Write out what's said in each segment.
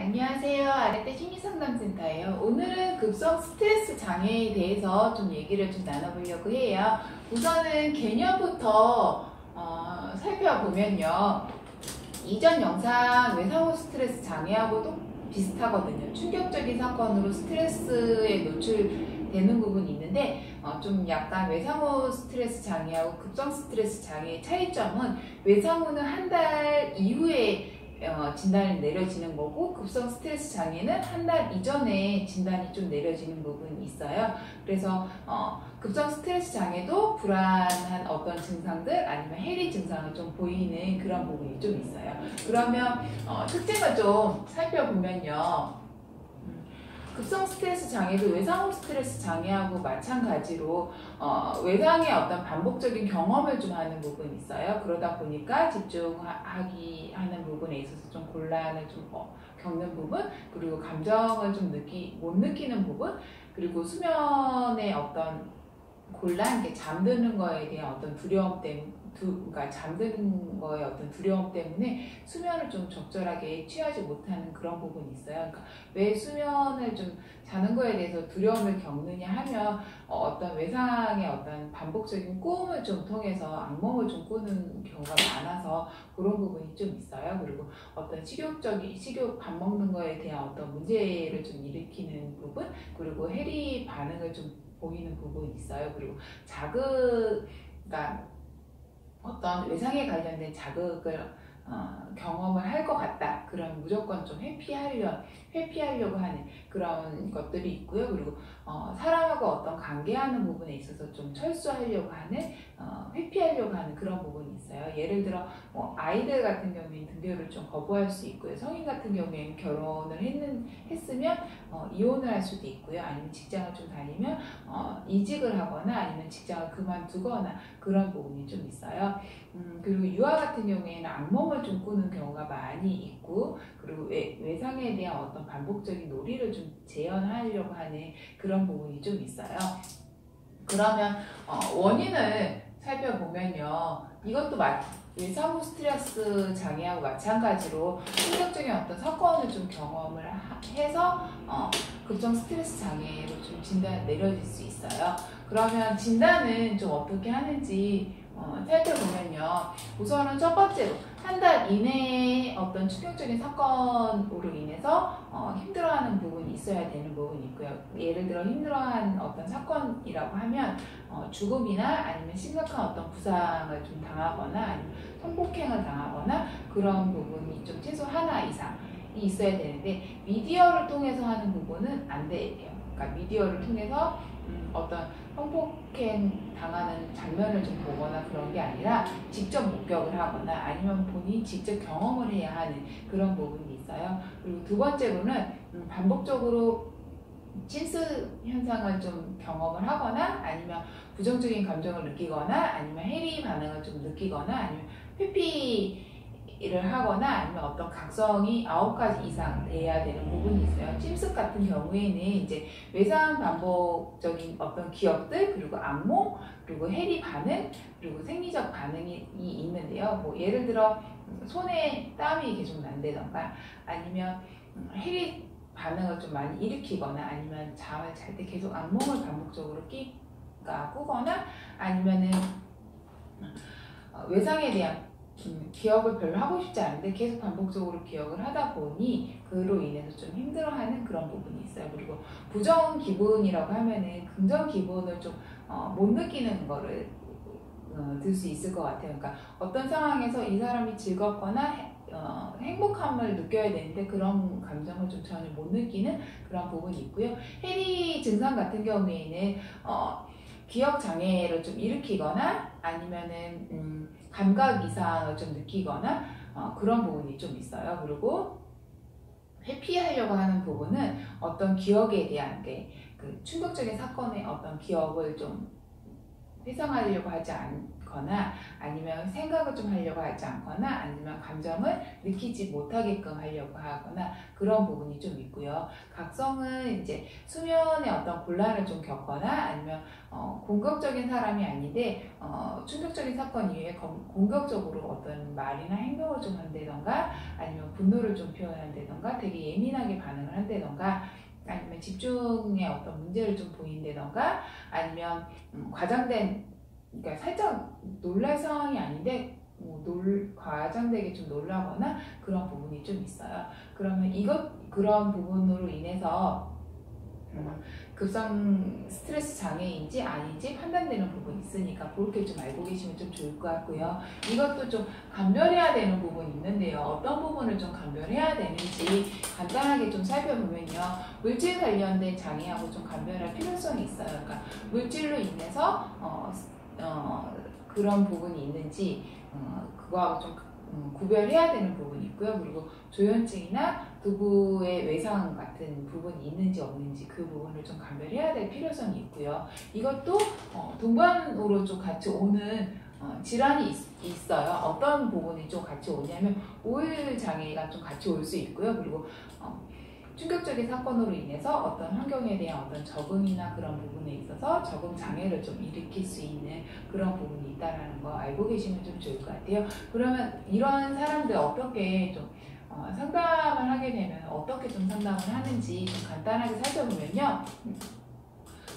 안녕하세요. 아래떼 심리상담센터예요. 오늘은 급성 스트레스 장애에 대해서 좀 얘기를 좀 나눠보려고 해요. 우선은 개념부터 살펴보면요. 이전 영상 외상후 스트레스 장애하고도 비슷하거든요. 충격적인 사건으로 스트레스에 노출되는 부분이 있는데 좀 약간 외상후 스트레스 장애하고 급성 스트레스 장애의 차이점은 외상후는 한 달 이후에 진단이 내려지는 거고, 급성 스트레스 장애는 한 달 이전에 진단이 좀 내려지는 부분이 있어요. 그래서 급성 스트레스 장애도 불안한 어떤 증상들 아니면 해리 증상을 좀 보이는 그런 부분이 좀 있어요. 그러면 특징을 좀 살펴보면요. 급성 스트레스 장애도 외상후 스트레스 장애하고 마찬가지로 외상의 어떤 반복적인 경험을 좀 하는 부분이 있어요. 그러다 보니까 집중하기 하는 부분에 있어서 좀 곤란을 좀 겪는 부분, 그리고 감정을 좀 못 느끼는 부분, 그리고 수면의 어떤 곤란, 잠드는 거에 대한 어떤 두려움 때문에, 그러니까 잠드는 거에 어떤 두려움 때문에 수면을 좀 적절하게 취하지 못하는 그런 부분이 있어요. 그러니까 왜 수면을 좀 자는 거에 대해서 두려움을 겪느냐 하면 어떤 외상의 어떤 반복적인 꿈을 좀 통해서 악몽을 좀 꾸는 경우가 많아서 그런 부분이 좀 있어요. 그리고 어떤 식욕 밥 먹는 거에 대한 어떤 문제를 좀 일으키는 부분, 그리고 해리 반응을 좀 보이는 부분이 있어요. 그리고 그러니까 어떤 외상에 관련된 자극을 경험을 할 것 같다. 그럼 무조건 좀 회피하려고 하는 그런 것들이 있고요. 그리고 사람하고 어떤 관계하는 부분에 있어서 좀 철수하려고 하는, 회피하려고 하는 그런 부분이 있어요. 예를 들어 아이들 같은 경우에는 등교를 좀 거부할 수 있고요. 성인 같은 경우에는 결혼을 했으면 이혼을 할 수도 있고요. 아니면 직장을 좀 다니면 이직을 하거나 아니면 직장을 그만두거나 그런 부분이 좀 있어요. 그리고 유아 같은 경우에는 악몽을 좀 꾸는 경우가 많이 있고, 그리고 외상에 대한 어떤 반복적인 놀이를 좀 재현하려고 하는 그런 부분이 좀 있어요. 그러면 원인을 살펴보면요. 이것도 외상후 스트레스 장애하고 마찬가지로 충격적인 어떤 사건을 좀 경험을 해서 급성 스트레스 장애로 좀 진단이 내려질 수 있어요. 그러면 진단은 좀 어떻게 하는지 살펴보면요. 우선은 첫 번째로 한 달 이내에 어떤 충격적인 사건으로 인해서 힘들어하는 부분이 있어야 되는 부분이 있고요. 예를 들어 힘들어한 어떤 사건이라고 하면 죽음이나 아니면 심각한 어떤 부상을 좀 당하거나 아니면 성폭행을 당하거나 그런 부분이 좀 최소 하나 이상이 있어야 되는데, 미디어를 통해서 하는 부분은 안 돼요. 그러니까 미디어를 통해서 어떤 성폭행 당하는 장면을 좀 보거나 그런 게 아니라 직접 목격을 하거나 아니면 본인이 직접 경험을 해야 하는 그런 부분이 있어요. 그리고 두 번째로는 반복적으로 찐스 현상을 좀 경험을 하거나 아니면 부정적인 감정을 느끼거나 아니면 해리 반응을 좀 느끼거나 아니면 회피를 하거나 아니면 어떤 각성이 9가지 이상 돼야 되는 부분이 있어요. 찜습 같은 경우에는 이제 외상 반복적인 어떤 기억들, 그리고 악몽, 그리고 해리 반응, 그리고 생리적 반응이 있는데요. 뭐 예를 들어 손에 땀이 계속 난다던가 아니면 해리 반응을 좀 많이 일으키거나 아니면 잠을 잘 때 계속 악몽을 반복적으로 꾸거나 아니면은 외상에 대한 기억을 별로 하고 싶지 않은데 계속 반복적으로 기억을 하다 보니 그로 인해서 좀 힘들어하는 그런 부분이 있어요. 그리고 부정 기분이라고 하면은 긍정 기분을 좀 못 느끼는 거를 들 수 있을 것 같아요. 그러니까 어떤 상황에서 이 사람이 즐겁거나 행복함을 느껴야 되는데 그런 감정을 좀 전혀 못 느끼는 그런 부분이 있고요. 해리 증상 같은 경우에는 기억 장애를 좀 일으키거나 아니면은 감각 이상을 좀 느끼거나 그런 부분이 좀 있어요. 그리고 회피하려고 하는 부분은 어떤 기억에 대한 그 충격적인 사건의 어떤 기억을 좀 회상하려고 하지 않거나 않거나 아니면 생각을 좀 하려고 하지 않거나 아니면 감정을 느끼지 못하게끔 하려고 하거나 그런 부분이 좀 있고요. 각성은 이제 수면에 어떤 곤란을 좀 겪거나 아니면 공격적인 사람이 아닌데 충격적인 사건 이후에 공격적으로 어떤 말이나 행동을 좀 한다던가 아니면 분노를 좀 표현한다던가 되게 예민하게 반응을 한다던가 아니면 집중에 어떤 문제를 좀 보인다던가 아니면 과장된 그러니까 살짝 놀랄 상황이 아닌데 과장되게 좀 놀라거나 그런 부분이 좀 있어요. 그러면 그런 부분으로 인해서 급성 스트레스 장애인지 아닌지 판단되는 부분이 있으니까 그렇게 좀 알고 계시면 좀 좋을 것 같고요. 이것도 좀 감별해야 되는 부분이 있는데요. 어떤 부분을 좀 감별해야 되는지 간단하게 좀 살펴보면요. 물질 관련된 장애하고 좀 감별할 필요성이 있어요. 그러니까 물질로 인해서 그런 부분이 있는지 그거하고 좀 구별해야 되는 부분이 있고요. 그리고 조현증이나 두부의 외상 같은 부분이 있는지 없는지 그 부분을 좀 감별해야 될 필요성이 있고요. 이것도 동반으로 좀 같이 오는 질환이 있어요. 어떤 부분이 좀 같이 오냐면 오일 장애가 좀 같이 올 수 있고요. 그리고 충격적인 사건으로 인해서 어떤 환경에 대한 어떤 적응이나 그런 부분에 있어서 적응 장애를 좀 일으킬 수 있는 그런 부분이 있다는 거 알고 계시면 좀 좋을 것 같아요. 그러면 이런 사람들 어떻게 좀 상담을 하게 되면 어떻게 좀 상담을 하는지 좀 간단하게 살펴보면요.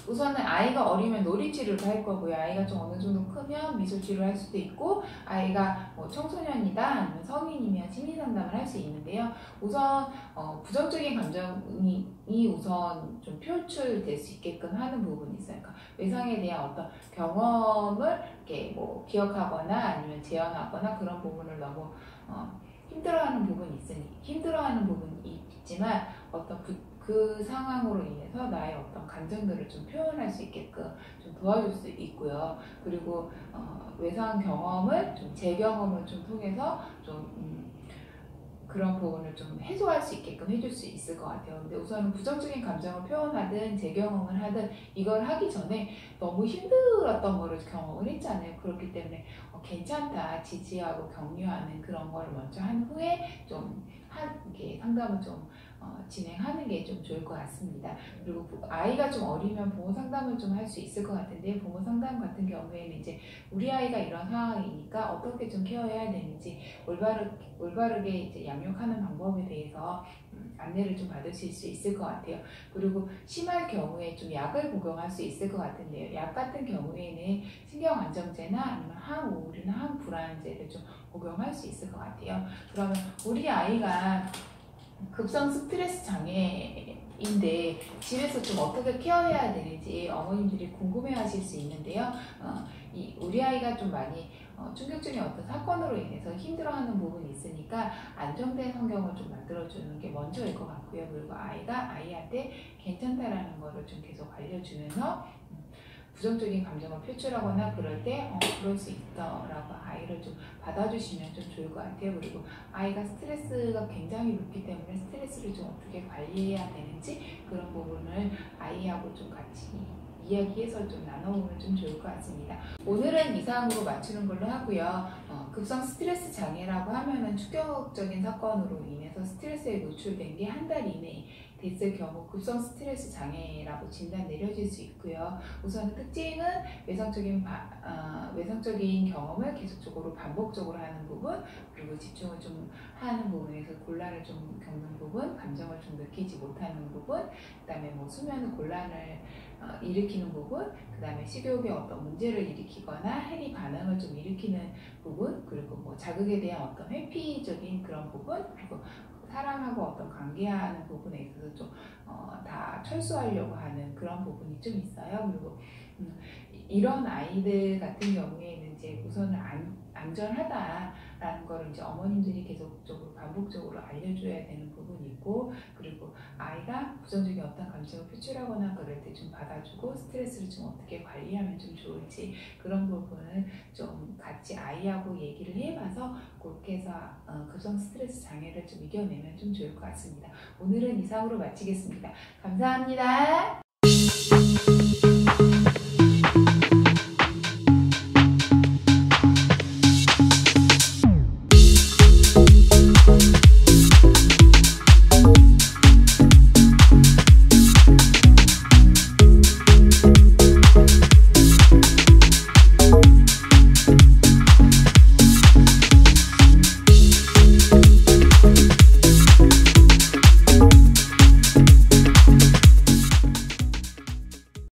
우선은 아이가 어리면 놀이치료를 할 거고요. 아이가 좀 어느 정도 크면 미술치료를 할 수도 있고 아이가 청소년이다 아니면 성인이면 심리상담을 할 수 있는데요. 우선 부정적인 감정이 우선 좀 표출될 수 있게끔 하는 부분이 있어요. 그러니까 외상에 대한 어떤 경험을 이렇게 기억하거나 아니면 재현하거나 그런 부분을 너무 힘들어하는 부분이 있지만 어떤 그 상황으로 인해서 나의 어떤 감정들을 좀 표현할 수 있게끔 좀 도와줄 수 있고요. 그리고 외상 경험을 좀 재경험을 좀 통해서 좀 그런 부분을 좀 해소할 수 있게끔 해줄 수 있을 것 같아요. 근데 우선은 부정적인 감정을 표현하든 재경험을 하든 이걸 하기 전에 너무 힘들었던 거를 경험을 했잖아요. 그렇기 때문에 괜찮다 지지하고 격려하는 그런 걸 먼저 한 후에 좀 이렇게 상담을 좀 진행하는 게 좀 좋을 것 같습니다. 그리고 아이가 좀 어리면 부모 상담을 좀 할 수 있을 것 같은데 부모 상담 같은 경우에는 이제 우리 아이가 이런 상황이니까 어떻게 좀 케어해야 되는지 올바르게 이제 양육하는 방법에 대해서 안내를 좀 받으실 수 있을 것 같아요. 그리고 심할 경우에 좀 약을 복용할 수 있을 것 같은데요. 약 같은 경우에는 신경안정제나 아니면 항우울이나 항불안제를 좀 복용할 수 있을 것 같아요. 그러면 우리 아이가 급성 스트레스 장애인데 집에서 좀 어떻게 케어해야 되는지 어머님들이 궁금해하실 수 있는데요. 우리 아이가 좀 많이 충격적인 어떤 사건으로 인해서 힘들어하는 부분이 있으니까 안정된 환경을 좀 만들어주는 게 먼저일 것 같고요. 그리고 아이가 아이한테 괜찮다라는 거를 좀 계속 알려주면서 부정적인 감정을 표출하거나 그럴 때 그럴 수 있다라고 아이를 좀 받아주시면 좀 좋을 것 같아요. 그리고 아이가 스트레스가 굉장히 높기 때문에 스트레스를 좀 어떻게 관리해야 되는지 그런 부분을 아이하고 좀 같이 이야기해서 좀 나눠보면 좀 좋을 것 같습니다. 오늘은 이상으로 마치는 걸로 하고요. 급성 스트레스 장애라고 하면은 충격적인 사건으로 인해서 스트레스에 노출된 게 한 달 이내 됐을 경우 급성 스트레스 장애라고 진단 내려질 수 있고요. 우선 특징은 외상적인 경험을 계속적으로 반복적으로 하는 부분, 그리고 집중을 좀 하는 부분에서 곤란을 좀 겪는 부분, 감정을 좀 느끼지 못하는 부분, 그다음에 수면 곤란을 일으키는 부분, 그다음에 식욕에 어떤 문제를 일으키거나 해리 반응을 좀 일으키는 부분, 그리고 자극에 대한 어떤 회피적인 그런 부분, 그리고 사람하고 어떤 관계하는 부분에 있어서 좀 다 철수하려고 하는 그런 부분이 좀 있어요. 그리고 이런 아이들 같은 경우에는 이제 우선은 안전하다라는 거를 이제 어머님들이 계속적으로 반복적으로 알려줘야 되는 부분이 있고, 그리고 아이가 부정적인 어떤 감정을 표출하거나 그럴 때 좀 받아주고 스트레스를 좀 어떻게 관리하면 좀 좋을지 그런 부분을 좀 같이 아이하고 얘기를 해봐서 그렇게 해서 급성 스트레스 장애를 좀 이겨내면 좀 좋을 것 같습니다. 오늘은 이상으로 마치겠습니다. 감사합니다.